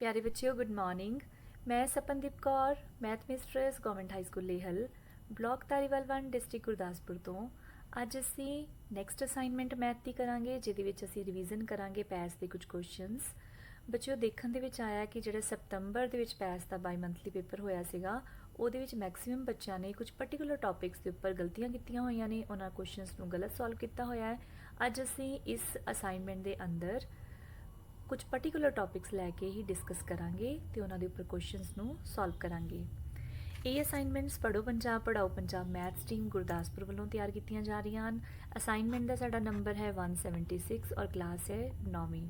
प्यारे बच्चों good morning. मैं Sapandeep Kaur math mistress government high school Lehal block Dhariwal 1 district Gurdaspur तो ਅੱਜ ਅਸੀਂ ਨੈਕਸਟ ਅਸਾਈਨਮੈਂਟ ਮੈਥ ਦੀ ਕਰਾਂਗੇ ਜਿਹਦੇ ਵਿੱਚ ਅਸੀਂ ਰਿਵੀਜ਼ਨ ਕਰਾਂਗੇ ਪੈਸ ਦੇ ਕੁਝ ਕੁਐਸਚਨਸ। ਬੱਚਿਓ ਦੇਖਣ ਦੇ ਵਿੱਚ ਆਇਆ ਕਿ ਜਿਹੜਾ ਸਤੰਬਰ ਦੇ ਵਿੱਚ ਪੈਸ ਦਾ ਬਾਈ ਮੰਥਲੀ ਪੇਪਰ ਹੋਇਆ ਸੀਗਾ ਉਹਦੇ ਵਿੱਚ ਮੈਕਸਿਮਮ ਬੱਚਿਆਂ ਨੇ ਕੁਝ ਪਾਰਟਿਕੂਲਰ ਟੌਪਿਕਸ ਦੇ ਉੱਪਰ ਗਲਤੀਆਂ ਕੀਤੀਆਂ ਹੋਈਆਂ ਨੇ, ਉਹਨਾਂ ਕੁਐਸਚਨਸ ਨੂੰ ਗਲਤ ਸੋਲਵ ਕੀਤਾ ਹੋਇਆ ਹੈ। ਅੱਜ ਅਸੀਂ ਇਸ ਅਸਾਈਨਮੈਂਟ ਦੇ ਅੰਦਰ ਕੁਝ ਪਾਰਟਿਕੂਲਰ ਟੌਪਿਕਸ ਲੈ ਕੇ ਹੀ ਡਿਸਕਸ ਕਰਾਂਗੇ ਤੇ ਉਹਨਾਂ ਦੇ ਉੱਪਰ ਕੁਐਸਚਨਸ ਨੂੰ ਸੋਲਵ ਕਰਾਂਗੇ। ਇਹ ਅਸਾਈਨਮੈਂਟਸ ਪੜ੍ਹੋ ਪੰਜਾਬ ਪੜ੍ਹਾਓ ਪੰਜਾਬ ਮੈਥਸ ਟੀਮ ਗੁਰਦਾਸਪੁਰ ਵੱਲੋਂ ਤਿਆਰ ਕੀਤੀਆਂ ਜਾ ਰਹੀਆਂ ਹਨ। ਅਸਾਈਨਮੈਂਟ ਦਾ ਸਾਡਾ ਨੰਬਰ ਹੈ 176 ਔਰ ਕਲਾਸ ਹੈ 9ਵੀਂ।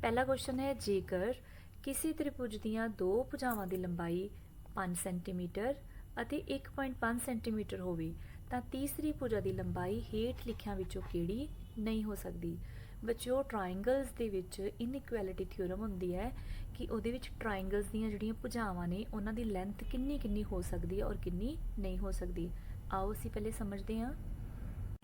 ਪਹਿਲਾ ਕੁਐਸਚਨ ਹੈ, ਜੇਕਰ ਕਿਸੇ ਤ੍ਰਿਭੁਜ ਦੀਆਂ ਦੋ ਭੁਜਾਵਾਂ ਦੀ ਲੰਬਾਈ 5 ਸੈਂਟੀਮੀਟਰ ਅਤੇ 1.5 ਸੈਂਟੀਮੀਟਰ ਹੋਵੇ ਤਾਂ ਤੀਸਰੀ ਭੁਜਾ ਦੀ ਲੰਬਾਈ ਹੇਠ ਲਿਖਿਆਂ ਵਿੱਚੋਂ ਕਿਹੜੀ ਨਹੀਂ ਹੋ ਸਕਦੀ। ਬੱਚਿਓ ਟਰਾਇੰਗਲਸ ਦੇ ਵਿੱਚ ਇਨਇਕੁਐਲਿਟੀ ਥਿਊਰਮ ਹੁੰਦੀ ਹੈ ਕਿ ਉਹਦੇ ਵਿੱਚ ਟਰਾਇੰਗਲਸ ਦੀਆਂ ਜਿਹੜੀਆਂ ਭੁਜਾਵਾਂ ਨੇ ਉਹਨਾਂ ਦੀ ਲੈਂਥ ਕਿੰਨੀ ਹੋ ਸਕਦੀ ਹੈ ਔਰ ਕਿੰਨੀ ਨਹੀਂ ਹੋ ਸਕਦੀ। ਆਓ ਅਸੀਂ ਪਹਿਲੇ ਸਮਝਦੇ ਹਾਂ।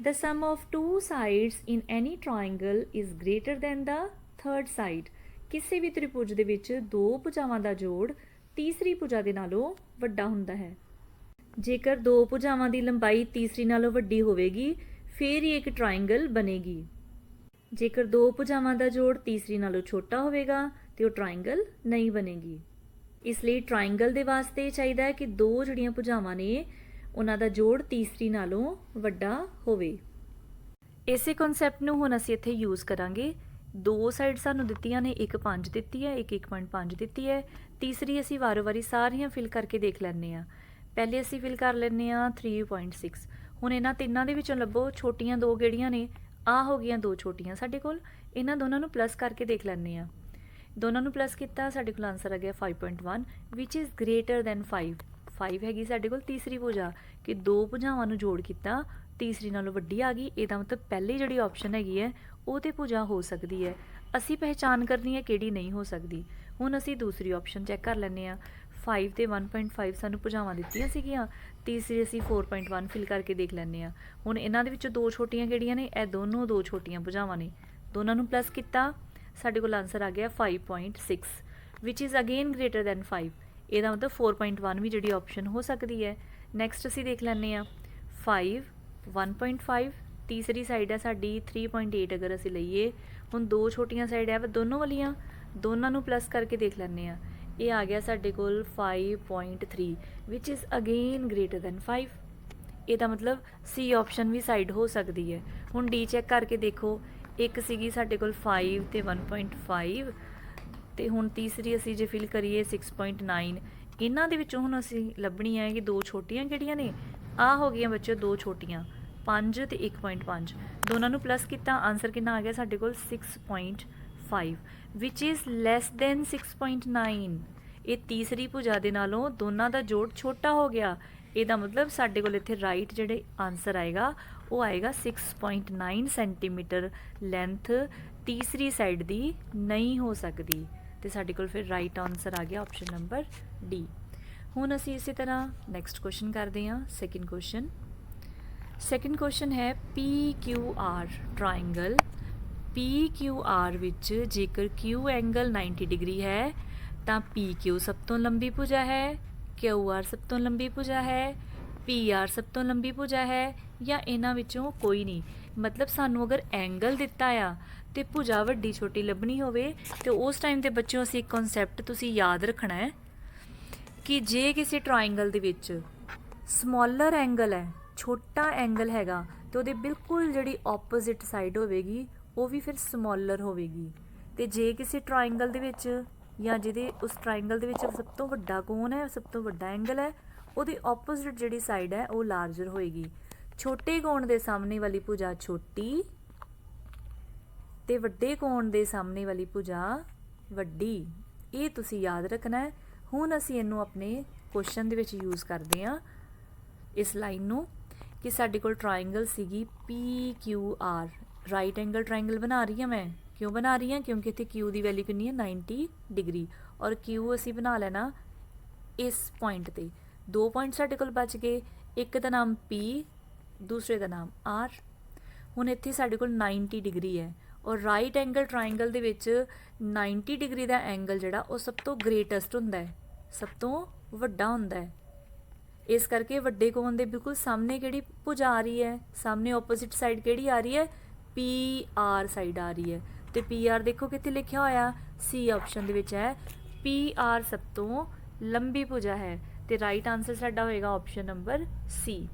The sum of two sides in any triangle is greater than the third side। ਕਿਸੇ ਵੀ ਤ੍ਰਿਭੁਜ ਦੇ ਵਿੱਚ ਦੋ ਭੁਜਾਵਾਂ ਦਾ ਜੋੜ ਤੀਸਰੀ ਭੁਜਾ ਦੇ ਨਾਲੋਂ ਵੱਡਾ ਹੁੰਦਾ ਹੈ। ਜੇਕਰ ਦੋ ਭੁਜਾਵਾਂ ਦੀ ਲੰਬਾਈ ਤੀਸਰੀ ਨਾਲੋਂ ਵੱਡੀ ਹੋਵੇਗੀ ਫਿਰ ਹੀ ਇੱਕ ਟਰਾਇੰਗਲ ਬਣੇਗੀ। ਜੇਕਰ ਦੋ ਭੁਜਾਵਾਂ ਦਾ ਜੋੜ ਤੀਸਰੀ ਨਾਲੋਂ ਛੋਟਾ ਹੋਵੇਗਾ ਤੇ ਉਹ ਟਰਾਇੰਗਲ ਨਹੀਂ ਬਣੇਗੀ। ਇਸ ਲਈ ਟਰਾਇੰਗਲ ਦੇ ਵਾਸਤੇ ਚਾਹੀਦਾ ਹੈ ਕਿ ਦੋ ਜਿਹੜੀਆਂ ਭੁਜਾਵਾਂ ਨੇ ਉਹਨਾਂ ਦਾ ਜੋੜ ਤੀਸਰੀ ਨਾਲੋਂ ਵੱਡਾ ਹੋਵੇ। ਇਸੇ ਕਨਸੈਪਟ ਨੂੰ ਹੁਣ ਅਸੀਂ ਇੱਥੇ ਯੂਜ਼ ਕਰਾਂਗੇ। ਦੋ ਸਾਈਡ ਸਾਨੂੰ ਦਿੱਤੀਆਂ ਨੇ, ਇੱਕ 5 ਦਿੱਤੀ ਹੈ, ਇੱਕ 1.5 ਦਿੱਤੀ ਹੈ। ਤੀਸਰੀ ਅਸੀਂ ਵਾਰੀ ਸਾਰੀਆਂ ਫਿਲ ਕਰਕੇ ਦੇਖ ਲੈਂਦੇ ਹਾਂ। ਪਹਿਲੇ ਅਸੀਂ ਫਿਲ ਕਰ ਲੈਂਦੇ ਹਾਂ 3.6। ਹੁਣ ਇਹਨਾਂ ਤਿੰਨਾਂ ਦੇ ਵਿੱਚੋਂ ਲੱਭੋ ਛੋਟੀਆਂ ਦੋ ਕਿਹੜੀਆਂ ਨੇ। ਆ ਹੋ ਗਈਆਂ ਦੋ ਛੋਟੀਆਂ ਸਾਡੇ ਕੋਲ, ਇਹਨਾਂ ਦੋਨਾਂ ਨੂੰ ਪਲੱਸ ਕਰਕੇ ਦੇਖ ਲੈਂਦੇ ਹਾਂ। ਦੋਨਾਂ ਨੂੰ ਪਲੱਸ ਕੀਤਾ ਸਾਡੇ ਕੋਲ ਆਨਸਰ ਆ ਗਿਆ 5.1 ਵਿਚ ਇਜ਼ ਗ੍ਰੇਟਰ ਦੈਨ 5 ਹੈਗੀ ਸਾਡੇ ਕੋਲ ਤੀਸਰੀ ਭੁਜਾ ਕਿ ਦੋ ਭੁਜਾਵਾਂ ਨੂੰ ਜੋੜ ਕੀਤਾ ਤੀਸਰੀ ਨਾਲੋਂ ਵੱਡੀ ਆ ਗਈ। ਇਹਦਾ ਮਤਲਬ ਪਹਿਲੀ ਜਿਹੜੀ ਆਪਸ਼ਨ ਹੈਗੀ ਹੈ ਉਹ ਤੇ ਭੁਜਾ ਹੋ ਸਕਦੀ ਹੈ। ਅਸੀਂ ਪਹਿਚਾਨ ਕਰਨੀ ਹੈ ਕਿਹੜੀ ਨਹੀਂ ਹੋ ਸਕਦੀ। ਹੁਣ ਅਸੀਂ ਦੂਸਰੀ ਆਪਸ਼ਨ ਚੈੱਕ ਕਰ ਲੈਂਦੇ ਹਾਂ। 5 ਤੇ 1.5 ਸਾਨੂੰ ਭੁਜਾਵਾਂ ਦਿੱਤੀਆਂ ਸੀਗੀਆਂ, ਤੀਸਰੀ ਅਸੀਂ 4.1 ਫਿਲ ਕਰਕੇ ਦੇਖ ਲੈਂਦੇ ਹਾਂ। ਹੁਣ ਇਹਨਾਂ ਦੇ ਵਿੱਚੋਂ ਦੋ ਛੋਟੀਆਂ ਕਿਹੜੀਆਂ ਨੇ, ਇਹ ਦੋਨੋਂ ਦੋ ਛੋਟੀਆਂ ਭੁਜਾਵਾਂ ਨੇ। ਦੋਨਾਂ ਨੂੰ ਪਲੱਸ ਕੀਤਾ ਸਾਡੇ ਕੋਲ ਆਨਸਰ ਆ ਗਿਆ 5.6 ਵਿਚ ਇਜ਼ ਅਗੇਨ ਗ੍ਰੇਟਰ ਦੈਨ 5। ਇਹਦਾ ਮਤਲਬ 4.1 ਵੀ ਜਿਹੜੀ ਆਪਸ਼ਨ ਹੋ ਸਕਦੀ ਹੈ। ਨੈਕਸਟ ਅਸੀਂ ਦੇਖ ਲੈਂਦੇ ਹਾਂ 5 1.5 ਤੀਸਰੀ ਸਾਈਡ ਹੈ ਸਾਡੀ 3.8 ਅਗਰ ਅਸੀਂ ਲਈਏ। ਹੁਣ ਦੋ ਛੋਟੀਆਂ ਸਾਈਡ ਹੈ ਦੋਨੋਂ ਵਾਲੀਆਂ, ਦੋਨਾਂ ਨੂੰ ਪਲੱਸ ਕਰਕੇ ਦੇਖ ਲੈਂਦੇ ਹਾਂ। ਇਹ ਆ ਗਿਆ ਸਾਡੇ ਕੋਲ 5.3 ਵਿਚ ਇਜ਼ ਅਗੇਨ ਗ੍ਰੇਟਰ ਦੈਨ 5। ਇਹਦਾ ਮਤਲਬ ਸੀ ਆਪਸ਼ਨ ਵੀ ਸਾਈਡ ਹੋ ਸਕਦੀ ਹੈ। ਹੁਣ ਡੀ ਚੈੱਕ ਕਰਕੇ ਦੇਖੋ, ਇੱਕ ਸੀਗੀ ਸਾਡੇ ਕੋਲ 5 ਤੇ 1.5 ਤੇ ਹੁਣ ਤੀਸਰੀ ਅਸੀਂ ਜੇ ਫਿਲ ਕਰੀਏ 6.9। ਇਹਨਾਂ ਦੇ ਵਿੱਚੋਂ ਹੁਣ ਅਸੀਂ ਲੱਭਣੀ ਹੈ ਕਿ ਦੋ ਛੋਟੀਆਂ ਕਿਹੜੀਆਂ ਨੇ। ਆ ਹੋ ਗਈਆਂ ਬੱਚੋ ਦੋ ਛੋਟੀਆਂ 5 ਤੇ 1.5, ਦੋਨਾਂ ਨੂੰ ਪਲੱਸ ਕੀਤਾ ਆਨਸਰ ਕਿੰਨਾ ਆ ਗਿਆ ਸਾਡੇ ਕੋਲ 6.5 ਵਿਚ ਇਜ਼ ਲੈਸ ਦੈਨ 6.9। ਇਹ ਤੀਸਰੀ ਭੁਜਾ ਦੇ ਨਾਲੋਂ ਦੋਨਾਂ ਦਾ ਜੋੜ ਛੋਟਾ ਹੋ ਗਿਆ। ਇਹਦਾ ਮਤਲਬ ਸਾਡੇ ਕੋਲ ਇੱਥੇ ਰਾਈਟ ਜਿਹੜੇ ਆਨਸਰ ਆਏਗਾ ਉਹ ਆਏਗਾ 6.9 ਸੈਂਟੀਮੀਟਰ ਲੈਂਥ ਤੀਸਰੀ ਸਾਈਡ ਦੀ ਨਹੀਂ ਹੋ ਸਕਦੀ ਤੇ ਸਾਡੇ ਕੋਲ ਫਿਰ ਰਾਈਟ ਆਨਸਰ ਆ ਗਿਆ ਆਪਸ਼ਨ ਨੰਬਰ ਡੀ। ਹੁਣ ਅਸੀਂ ਇਸੇ ਤਰ੍ਹਾਂ ਨੈਕਸਟ ਕੁਐਸਚਨ ਕਰਦੇ ਹਾਂ। ਸੈਕਿੰਡ ਕੁਐਸਚਨ ਹੈ PQR ਟਰਾਇੰਗਲ। PQR ਵਿੱਚ ਜੇਕਰ Q ਐਂਗਲ 90 ਡਿਗਰੀ ਹੈ ਤਾਂ PQ ਸਭ ਤੋਂ ਲੰਬੀ ਭੁਜਾ ਹੈ, QR ਸਭ ਤੋਂ ਲੰਬੀ ਭੁਜਾ ਹੈ, PR ਸਭ ਤੋਂ ਲੰਬੀ ਭੁਜਾ ਹੈ ਜਾਂ ਇਹਨਾਂ ਵਿੱਚੋਂ ਕੋਈ ਨਹੀਂ। ਮਤਲਬ ਸਾਨੂੰ ਅਗਰ ਐਂਗਲ ਦਿੱਤਾ ਆ ਤੇ ਭੁਜਾ ਵੱਡੀ ਛੋਟੀ ਲੱਭਣੀ ਹੋਵੇ ਤੇ ਉਸ ਟਾਈਮ ਤੇ ਬੱਚਿਓ ਅਸੀਂ ਇੱਕ ਕਨਸੈਪਟ ਤੁਸੀਂ ਯਾਦ ਰੱਖਣਾ ਹੈ ਕਿ ਜੇ ਕਿਸੇ ਟਰਾਇੰਗਲ ਦੇ ਵਿੱਚ ਸਮੋਲਰ ਐਂਗਲ ਹੈ, ਛੋਟਾ ਐਂਗਲ ਹੈਗਾ ਤੇ ਉਹਦੇ ਬਿਲਕੁਲ ਜਿਹੜੀ ਆਪੋਜ਼ਿਟ ਸਾਈਡ ਹੋਵੇਗੀ ਉਹ ਵੀ ਫਿਰ ਸਮੋਲਰ ਹੋਵੇਗੀ। ਤੇ ਜੇ ਕਿਸੇ ਟਰਾਇੰਗਲ ਦੇ ਵਿੱਚ ਜਾਂ ਜਿਹਦੇ ਉਸ ਟਰਾਇੰਗਲ ਦੇ ਵਿੱਚ ਸਭ ਤੋਂ ਵੱਡਾ ਕੋਣ ਹੈ, ਸਭ ਤੋਂ ਵੱਡਾ ਐਂਗਲ ਹੈ, ਉਹਦੀ ਆਪੋਜ਼ਿਟ ਜਿਹੜੀ ਸਾਈਡ ਹੈ ਉਹ ਲਾਰਜਰ ਹੋਏਗੀ। ਛੋਟੇ ਕੋਣ ਦੇ ਸਾਹਮਣੇ ਵਾਲੀ ਭੁਜਾ ਛੋਟੀ ਤੇ ਵੱਡੇ ਕੋਣ ਦੇ ਸਾਹਮਣੇ ਵਾਲੀ ਭੁਜਾ ਵੱਡੀ। ਇਹ ਤੁਸੀਂ ਯਾਦ ਰੱਖਣਾ ਹੈ। ਹੁਣ ਅਸੀਂ ਇਹਨੂੰ ਆਪਣੇ ਕੁਐਸਚਨ ਦੇ ਵਿੱਚ ਯੂਜ਼ ਕਰਦੇ ਹਾਂ ਇਸ ਲਾਈਨ ਨੂੰ ਕਿ ਸਾਡੇ ਕੋਲ ਟਰਾਇੰਗਲ ਸੀਗੀ PQR ਰਾਈਟ ਐਂਗਲ ਟਰਾਇੰਗਲ ਬਣਾ ਰਹੀ ਹਾਂ ਮੈਂ। ਕਿਉਂ ਬਣਾ ਰਹੀ ਹਾਂ? ਕਿਉਂਕਿ ਇੱਥੇ Q ਦੀ ਵੈਲਿਊ ਕਿੰਨੀ ਹੈ 90 ਡਿਗਰੀ ਔਰ Q ਅਸੀਂ ਬਣਾ ਲੈਣਾ ਇਸ ਪੁਆਇੰਟ ਤੇ। ਦੋ ਪੁਆਇੰਟ ਸਾਡੇ ਕੋਲ ਬਚ ਗਏ, ਇੱਕ ਦਾ ਨਾਮ P ਦੂਸਰੇ ਦਾ ਨਾਮ R। ਹੁਣ ਇੱਥੇ ਸਾਡੇ ਕੋਲ 90 ਡਿਗਰੀ ਹੈ और राइट एंगल ट्राइंगल दे विच 90 डिग्री का एंगल जिहड़ा वो सब तो ग्रेटैसट हुंदा है, सब तो वड्डा हुंदा है। इस करके वड्डे कोण दे बिल्कुल सामने किहड़ी भुजा आ रही है, सामने ओपोजिट साइड किहड़ी आ रही है, PR साइड आ रही है। तो PR देखो कित्थे लिखिया होया, C ऑप्शन दे विच है, PR सब तो लंबी भुजा है। तो राइट आंसर साडा होएगा ऑप्शन नंबर C।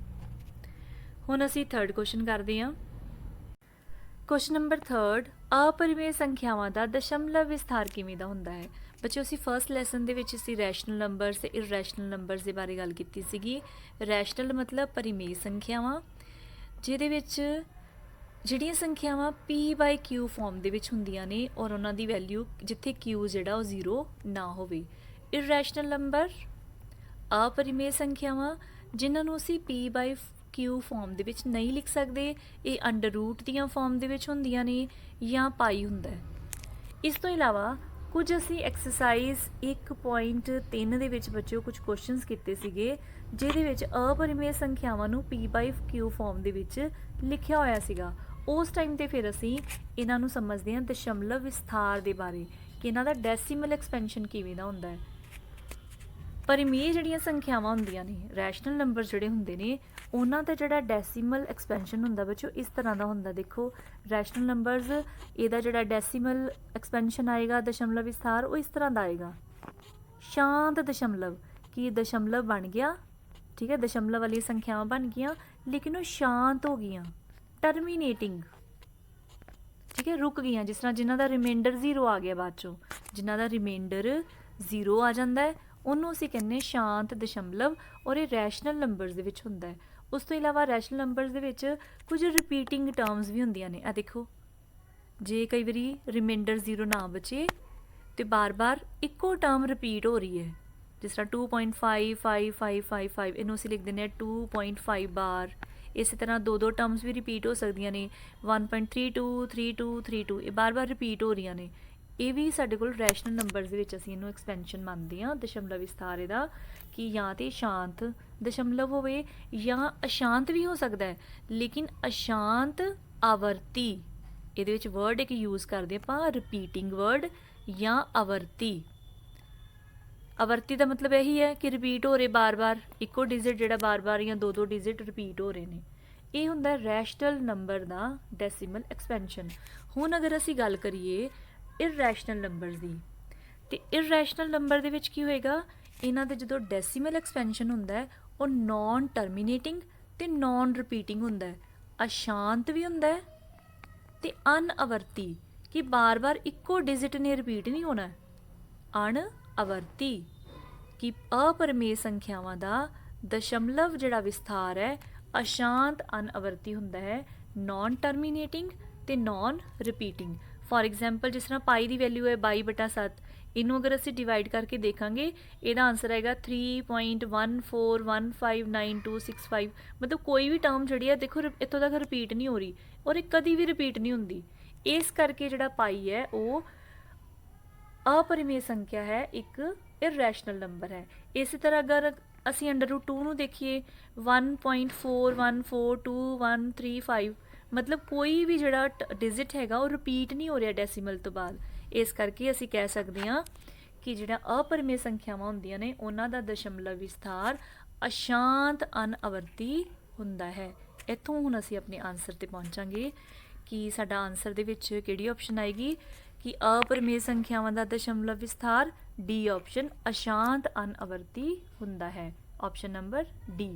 हुण असीं थर्ड क्वेश्चन करदे हां। क्वेश्चन नंबर थर्ड, अपरिमेय संख्यावां दा दशमलव विस्तार किवें दा हुंदा है। बच्चों असीं फर्स्ट लैसन दे विच असीं रैशनल नंबर्स ते इरैशनल नंबर्स दे बारे गल कीती सीगी। रैशनल मतलब परिमेय संख्यावां, जिहदे विच ਜਿਹੜੀਆਂ ਸੰਖਿਆਵਾਂ P/Q ਫਾਰਮ ਦੇ ਵਿੱਚ ਹੁੰਦੀਆਂ ਨੇ ਔਰ ਉਹਨਾਂ ਦੀ ਵੈਲਿਊ ਜਿੱਥੇ Q ਜਿਹੜਾ ਉਹ 0 ਨਾ ਹੋਵੇ। ਇਰੈਸ਼ਨਲ ਨੰਬਰ अपरिमेय ਸੰਖਿਆਵਾਂ ਜਿਨ੍ਹਾਂ ਨੂੰ ਅਸੀਂ P/Q ਫਾਰਮ ਦੇ ਵਿੱਚ ਨਹੀਂ ਲਿਖ ਸਕਦੇ, ਇਹ ਅੰਡਰ ਰੂਟ ਦੀਆਂ ਫਾਰਮ ਦੇ ਵਿੱਚ ਹੁੰਦੀਆਂ ਨੇ ਜਾਂ ਪਾਈ ਹੁੰਦਾ ਹੈ। ਇਸ ਤੋਂ ਇਲਾਵਾ ਕੁਝ ਅਸੀਂ ਐਕਸਰਸਾਈਜ਼ 1.3 ਦੇ ਵਿੱਚ ਬੱਚਿਓ ਕੁਝ ਕੁਐਸਚਨਸ ਕੀਤੇ ਸੀਗੇ ਜਿਹਦੇ ਵਿੱਚ अपरिमेय ਸੰਖਿਆਵਾਂ ਨੂੰ P/Q ਫਾਰਮ ਦੇ ਵਿੱਚ ਲਿਖਿਆ ਹੋਇਆ ਸੀਗਾ। ਉਸ ਟਾਈਮ ਤੇ ਫਿਰ ਅਸੀਂ ਇਹਨਾਂ ਨੂੰ ਸਮਝਦੇ ਹਾਂ ਦਸ਼ਮਲਵ ਵਿਸਥਾਰ ਦੇ ਬਾਰੇ ਕਿ ਇਹਨਾਂ ਦਾ ਡੈਸੀਮਲ ਐਕਸਪੈਂਸ਼ਨ ਕਿਵੇਂ ਦਾ ਹੁੰਦਾ ਹੈ। ਪਰਿਮੇय ਜਿਹੜੀਆਂ ਸੰਖਿਆਵਾਂ ਹੁੰਦੀਆਂ ਨੇ, ਰੈਸ਼ਨਲ ਨੰਬਰ ਜਿਹੜੇ ਹੁੰਦੇ ਨੇ, ਉਹਨਾਂ ਦਾ ਜਿਹੜਾ ਡੈਸੀਮਲ ਐਕਸਪੈਂਸ਼ਨ ਹੁੰਦਾ ਬੱਚੋ ਇਸ ਤਰ੍ਹਾਂ ਦਾ ਹੁੰਦਾ। ਦੇਖੋ ਰੈਸ਼ਨਲ ਨੰਬਰਸ, ਇਹਦਾ ਜਿਹੜਾ ਡੈਸੀਮਲ ਐਕਸਪੈਂਸ਼ਨ ਆਏਗਾ ਦਸ਼ਮਲਵ ਵਿਸਥਾਰ ਉਹ ਇਸ ਤਰ੍ਹਾਂ ਦਾ ਆਏਗਾ, ਸ਼ਾਂਤ ਦਸ਼ਮਲਵ। ਕਿ ਦਸ਼ਮਲਵ ਬਣ ਗਿਆ, ਠੀਕ ਹੈ, ਦਸ਼ਮਲਵ ਵਾਲੀਆਂ ਸੰਖਿਆਵਾਂ ਬਣ ਗਈਆਂ ਲੇਕਿਨ ਉਹ ਸ਼ਾਂਤ ਹੋ ਗਈਆਂ, ਟਰਮੀਨੇਟਿੰਗ, ਠੀਕ ਹੈ, ਰੁਕ ਗਈਆਂ। ਜਿਸ ਤਰ੍ਹਾਂ ਜਿਨ੍ਹਾਂ ਦਾ ਰਿਮਾਈਂਡਰ 0 ਆ ਗਿਆ, ਬਾਅਦ ਚੋਂ ਜਿਨ੍ਹਾਂ ਦਾ ਰਿਮਾਈਂਡਰ 0 ਆ ਜਾਂਦਾ ਹੈ ਉਹਨੂੰ ਅਸੀਂ ਕਹਿੰਦੇ ਸ਼ਾਂਤ ਦਸ਼ਮਲਵ, ਔਰ ਇਹ ਰੈਸ਼ਨਲ ਨੰਬਰਸ ਦੇ ਵਿੱਚ ਹੁੰਦਾ ਹੈ। ਉਸ ਤੋਂ ਇਲਾਵਾ ਰੈਸ਼ਨਲ ਨੰਬਰਸ ਦੇ ਵਿੱਚ ਕੁਝ ਰਿਪੀਟਿੰਗ ਟਰਮਸ ਵੀ ਹੁੰਦੀਆਂ ਨੇ। ਆ ਦੇਖੋ, ਜੇ ਕਈ ਵਾਰੀ ਰਿਮਾਈਂਡਰ 0 ਨਾ ਬਚੇ ਤੇ ਬਾਰ-ਬਾਰ ਇੱਕੋ ਟਰਮ ਰਿਪੀਟ ਹੋ ਰਹੀ ਹੈ, ਜਿਸ ਤਰ੍ਹਾਂ 2.555555 ਇਹਨੂੰ ਅਸੀਂ ਲਿਖ ਦਿੰਦੇ ਹਾਂ 2.5 ਬਾਰ। ਇਸੇ ਤਰ੍ਹਾਂ ਦੋ ਟਰਮਸ ਵੀ ਰਿਪੀਟ ਹੋ ਸਕਦੀਆਂ ਨੇ, 1.32 32 32, ਇਹ ਬਾਰ-ਬਾਰ ਰਿਪੀਟ ਹੋ ਰਹੀਆਂ ਨੇ। ਇਹ ਵੀ ਸਾਡੇ ਕੋਲ ਰੈਸ਼ਨਲ ਨੰਬਰਸ ਦੇ ਵਿੱਚ ਅਸੀਂ ਇਹਨੂੰ ਐਕਸਪੈਂਸ਼ਨ ਮੰਨਦੇ ਹਾਂ ਦਸ਼ਮਲਵ ਵਿਸਥਾਰ ਇਹਦਾ, ਕਿ ਜਾਂ ਤੇ ਸ਼ਾਂਤ ਦਸ਼ਮਲਵ ਹੋਵੇ ਜਾਂ ਅਸ਼ਾਂਤ ਵੀ ਹੋ ਸਕਦਾ ਹੈ, ਲੇਕਿਨ ਅਸ਼ਾਂਤ ਆਵਰਤੀ, ਇਹਦੇ ਵਿੱਚ ਵਰਡ ਇੱਕ ਯੂਜ਼ ਕਰਦੇ ਆਪਾਂ ਰਿਪੀਟਿੰਗ ਵਰਡ ਜਾਂ ਆਵਰਤੀ। ਆਵਰਤੀ ਦਾ ਮਤਲਬ ਇਹੀ ਹੈ ਕਿ ਰਿਪੀਟ ਹੋ ਰਹੇ ਬਾਰ-ਬਾਰ, ਇੱਕੋ ਡਿਜਿਟ ਜਿਹੜਾ ਬਾਰ-ਬਾਰ ਜਾਂ ਦੋ ਡਿਜਿਟ ਰਿਪੀਟ ਹੋ ਰਹੇ ਨੇ। ਇਹ ਹੁੰਦਾ ਰੈਸ਼ਨਲ ਨੰਬਰ ਦਾ ਡੈਸੀਮਲ ਐਕਸਪੈਂਸ਼ਨ। ਹੁਣ ਅਗਰ ਅਸੀਂ ਗੱਲ ਕਰੀਏ ਇਰੈਸ਼ਨਲ ਨੰਬਰਸ ਦੀ, ਤੇ ਇਰੈਸ਼ਨਲ ਨੰਬਰ ਦੇ ਵਿੱਚ ਕੀ ਹੋਏਗਾ, ਇਹਨਾਂ ਦੇ ਜਦੋਂ ਡੈਸੀਮਲ ਐਕਸਪੈਂਸ਼ਨ ਹੁੰਦਾ ਹੈ ਉਹ ਨੌਨ ਟਰਮੀਨੇਟਿੰਗ ਤੇ ਨੌਨ ਰਿਪੀਟਿੰਗ ਹੁੰਦਾ ਹੈ, ਅਸ਼ਾਂਤ ਵੀ ਹੁੰਦਾ ਹੈ ਤੇ ਅਨਆਵਰਤੀ, ਕਿ ਬਾਰ-ਬਾਰ ਇੱਕੋ ਡਿਜਿਟ ਨੇ ਰਿਪੀਟ ਨਹੀਂ ਹੋਣਾ। ਅਣਆਵਰਤੀ, ਕਿ अपरिमेय ਸੰਖਿਆਵਾਂ ਦਾ ਦਸ਼ਮਲਵ ਜਿਹੜਾ ਵਿਸਥਾਰ ਹੈ ਅਸ਼ਾਂਤ ਅਨਆਵਰਤੀ ਹੁੰਦਾ ਹੈ, ਨੌਨ ਟਰਮੀਨੇਟਿੰਗ ਤੇ ਨੌਨ ਰਿਪੀਟਿੰਗ। ਫॉर एग्जाम्पल जिस तरह पाई की वैल्यू है 22/7, इनू अगर असी डिवाइड करके देखेंगे ਇਹਦਾ आंसर आएगा 3.14159265। मतलब कोई भी टर्म जी है देखो इतों तक रिपीट नहीं हो रही और एक कभी भी रिपीट नहीं होंगी। इस करके जो पाई है वो अपरिमेय संख्या है, एक इरैशनल नंबर है। इस तरह अगर असी √2 ਨੂੰ देखिए 1.41421335, मतलब कोई भी ਜਿਹੜਾ ਡਿਜਿਟ ਹੈਗਾ ਉਹ ਰਿਪੀਟ ਨਹੀਂ ਹੋ ਰਿਹਾ ਡੈਸੀਮਲ ਤੋਂ ਬਾਅਦ। ਇਸ ਕਰਕੇ ਅਸੀਂ ਕਹਿ ਸਕਦੇ ਹਾਂ ਕਿ ਜਿਹੜਾ अपरिमेय ਸੰਖਿਆਵਾਂ ਹੁੰਦੀਆਂ ਨੇ ਉਹਨਾਂ ਦਾ ਦਸ਼ਮਲਵ ਵਿਸਥਾਰ ਅਸ਼ਾਂਤ ਅਨਆਵਰਤੀ ਹੁੰਦਾ ਹੈ। ਇੱਥੋਂ ਹੁਣ ਅਸੀਂ ਆਪਣੇ ਆਨਸਰ ਤੇ ਪਹੁੰਚਾਂਗੇ ਕਿ ਸਾਡਾ ਆਨਸਰ ਦੇ ਵਿੱਚ ਕਿਹੜੀ ਆਪਸ਼ਨ ਆਏਗੀ ਕਿ अपरिमेय ਸੰਖਿਆਵਾਂ ਦਾ ਦਸ਼ਮਲਵ ਵਿਸਥਾਰ D ਆਪਸ਼ਨ ਅਸ਼ਾਂਤ ਅਨਆਵਰਤੀ ਹੁੰਦਾ ਹੈ, option number D।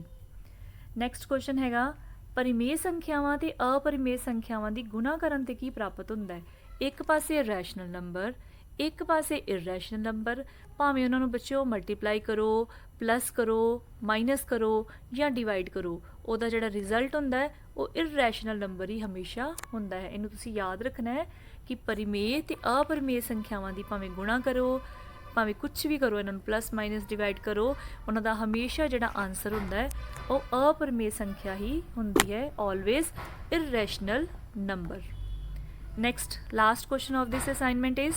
Next question ਹੈਗਾ परिमेय संख्यावां ते अपरिमेय संख्यावां दी गुणा करन ते की प्राप्त हुंदा है। एक पासे रैशनल नंबर, एक पासे इरैशनल नंबर, भावें उन्हां नूं बच्चों मल्टीप्लाई करो, प्लस करो, माइनस करो या डिवाइड करो, उहदा जिहड़ा रिजल्ट हुंदा है वो इरैशनल नंबर ही हमेशा हुंदा है। इहनूं तुसीं याद रखना है कि परिमेय ते अपरिमेय संख्यावां दी भावें गुणा करो, भावें कुछ भी करो, इन्होंने प्लस माइनस डिवाइड करो, उन्होंने हमेशा जो आंसर होंदा है वो अपरिमेय संख्या ही होंदी है, always irrational number. Next last question of this assignment is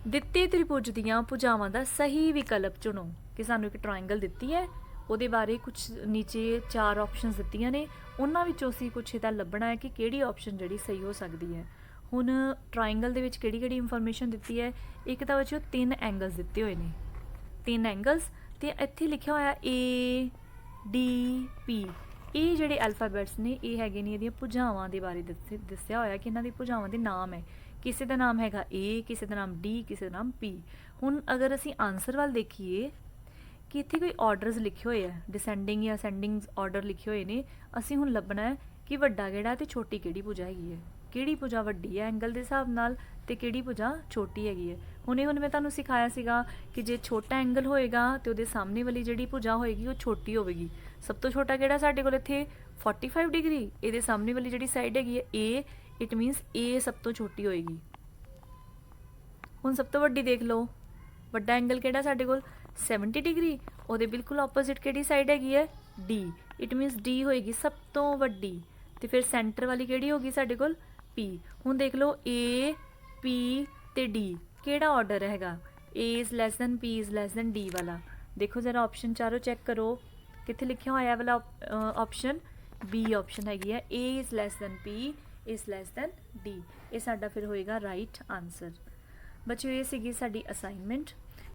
दिते त्रिभुज दीयां भुजावां दा सही विकल्प चुनो। कि सानू एक ट्रायंगल दिती है, ਉਹਦੇ ਬਾਰੇ ਕੁਝ ਨੀਚੇ 4 ਆਪਸ਼ਨਸ ਦਿੱਤੀਆਂ ਨੇ, ਉਹਨਾਂ ਵਿੱਚੋਂ ਅਸੀਂ ਕੁਛ ਇਹਦਾ ਲੱਭਣਾ ਹੈ ਕਿ ਕਿਹੜੀ ਆਪਸ਼ਨ ਜਿਹੜੀ ਸਹੀ ਹੋ ਸਕਦੀ ਹੈ। ਹੁਣ ਟਰਾਇੰਗਲ ਦੇ ਵਿੱਚ ਕਿਹੜੀ ਕਿਹੜੀ ਇਨਫੋਰਮੇਸ਼ਨ ਦਿੱਤੀ ਹੈ, ਇੱਕ ਤਾਂ ਵਿੱਚ 3 ਐਂਗਲਸ ਦਿੱਤੇ ਹੋਏ ਨੇ, 3 ਐਂਗਲਸ, ਤੇ ਇੱਥੇ ਲਿਖਿਆ ਹੋਇਆ ADP। ਇਹ ਜਿਹੜੇ ਅਲਫਾਬੈਟਸ ਨੇ ਇਹ ਹੈਗੇ ਨੇ ਇਹਦੀਆਂ ਭੁਜਾਵਾਂ ਦੇ ਬਾਰੇ ਦੱਸਿਆ ਹੋਇਆ ਕਿ ਇਹਨਾਂ ਦੀ ਭੁਜਾਵਾਂ ਦੇ ਨਾਮ ਹੈ। ਕਿਸੇ ਦਾ ਨਾਮ ਹੈਗਾ A, ਕਿਸੇ ਦਾ ਨਾਮ D, ਕਿਸੇ ਦਾ ਨਾਮ P। ਹੁਣ ਅਗਰ ਅਸੀਂ ਆਨਸਰ ਵੱਲ ਦੇਖੀਏ ਕਿ ਇੱਥੇ ਕੋਈ ਆਰਡਰਸ ਲਿਖੇ ਹੋਏ ਆ, ਡਿਸੈਂਡਿੰਗ ਜਾਂ ਅਸੈਂਡਿੰਗ ਆਰਡਰ ਲਿਖੇ ਹੋਏ ਨੇ। ਅਸੀਂ ਹੁਣ ਲੱਭਣਾ ਹੈ ਕਿ ਵੱਡਾ ਕਿਹੜਾ ਤੇ ਛੋਟੀ ਕਿਹੜੀ ਭੁਜਾ ਹੈਗੀ ਹੈ, ਕਿਹੜੀ ਭੁਜਾ ਵੱਡੀ ਹੈ ਐਂਗਲ ਦੇ ਹਿਸਾਬ ਨਾਲ ਤੇ ਕਿਹੜੀ ਭੁਜਾ ਛੋਟੀ ਹੈਗੀ ਹੈ। ਹੁਣ ਮੈਂ ਤੁਹਾਨੂੰ ਸਿਖਾਇਆ ਸੀਗਾ ਕਿ ਜੇ ਛੋਟਾ ਐਂਗਲ ਹੋਏਗਾ ਤੇ ਉਹਦੇ ਸਾਹਮਣੇ ਵਾਲੀ ਜਿਹੜੀ ਭੁਜਾ ਹੋਏਗੀ ਉਹ ਛੋਟੀ ਹੋਵੇਗੀ। ਸਭ ਤੋਂ ਛੋਟਾ ਕਿਹੜਾ ਸਾਡੇ ਕੋਲ ਇੱਥੇ 45 ਡਿਗਰੀ, ਇਹਦੇ ਸਾਹਮਣੇ ਵਾਲੀ ਜਿਹੜੀ ਸਾਈਡ ਹੈਗੀ ਹੈ A, ਇਟ ਮੀਨਸ A ਸਭ ਤੋਂ ਛੋਟੀ ਹੋਏਗੀ। ਹੁਣ ਸਭ ਤੋਂ ਵੱਡੀ ਦੇਖ ਲਓ, ਵੱਡਾ ਐਂਗਲ ਕਿਹੜਾ ਸਾਡੇ ਕੋਲ 70 ਡਿਗਰੀ, ਉਹਦੇ ਬਿਲਕੁਲ ਆਪੋਜ਼ਿਟ ਕਿਹੜੀ ਸਾਈਡ ਹੈਗੀ ਹੈ D, ਇਟ ਮੀਨਸ D ਹੋਏਗੀ ਸਭ ਤੋਂ ਵੱਡੀ। ਤੇ ਫਿਰ ਸੈਂਟਰ ਵਾਲੀ ਕਿਹੜੀ ਹੋਗੀ ਸਾਡੇ ਕੋਲ P। ਹੁਣ ਦੇਖ ਲਓ A, P ਤੇ D ਕਿਹੜਾ ਆਰਡਰ ਹੈਗਾ, A is less than P is less than D ਵਾਲਾ। ਦੇਖੋ ਜ਼ਰਾ ਆਪਸ਼ਨ ਚਾਰੋਂ ਚੈੱਕ ਕਰੋ, ਕਿੱਥੇ ਲਿਖਿਆ ਹੋਇਆ ਵਾਲਾ ਆਪਸ਼ਨ B ਆਪਸ਼ਨ ਹੈਗੀ ਹੈ, A is less than P is less than D। ਇਹ ਸਾਡਾ ਫਿਰ ਹੋਏਗਾ ਰਾਈਟ ਆਨਸਰ। ਬੱਚਿਓ ਇਹ ਸੀਗੀ ਸਾਡੀ ਅਸਾਈਨਮੈਂਟ।